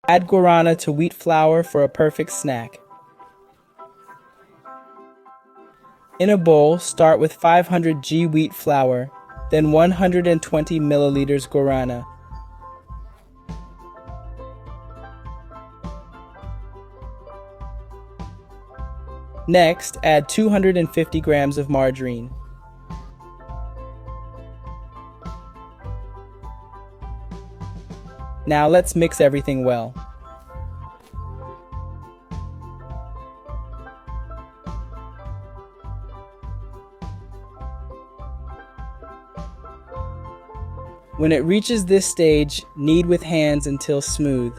Add guarana to wheat flour for a perfect snack. In a bowl, start with 500 g wheat flour, then 120 milliliters guarana. Next, add 250 grams of margarine. Now let's mix everything well. When it reaches this stage, knead with hands until smooth.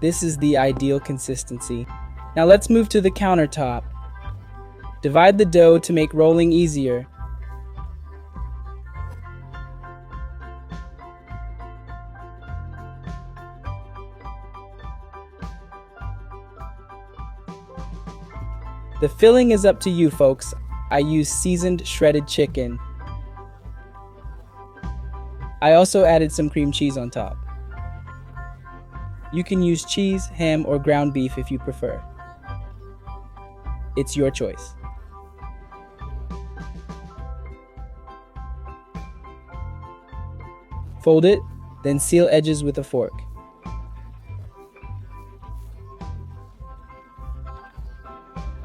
This is the ideal consistency. Now let's move to the countertop. Divide the dough to make rolling easier. The filling is up to you, folks. I use seasoned shredded chicken. I also added some cream cheese on top. You can use cheese, ham, or ground beef if you prefer. It's your choice. Fold it, then seal edges with a fork.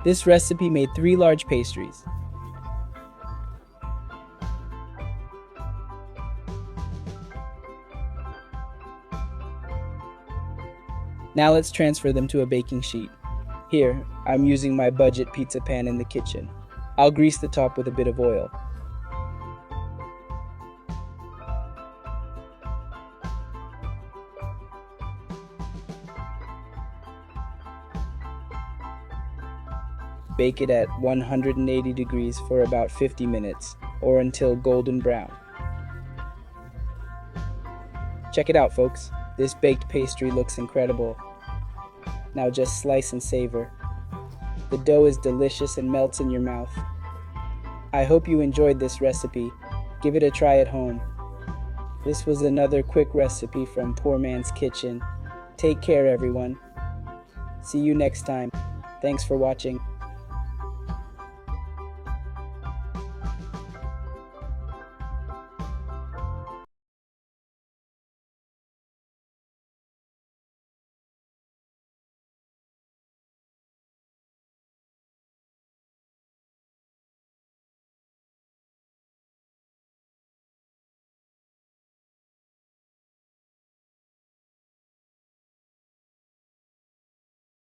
This recipe made 3 large pastries. Now let's transfer them to a baking sheet. Here, I'm using my budget pizza pan in the kitchen. I'll grease the top with a bit of oil. Bake it at 180 degrees for about 50 minutes, or until golden brown. Check it out, folks. This baked pastry looks incredible. Now just slice and savor. The dough is delicious and melts in your mouth. I hope you enjoyed this recipe. Give it a try at home. This was another quick recipe from Poor Man's Kitchen. Take care, everyone. See you next time. Thanks for watching.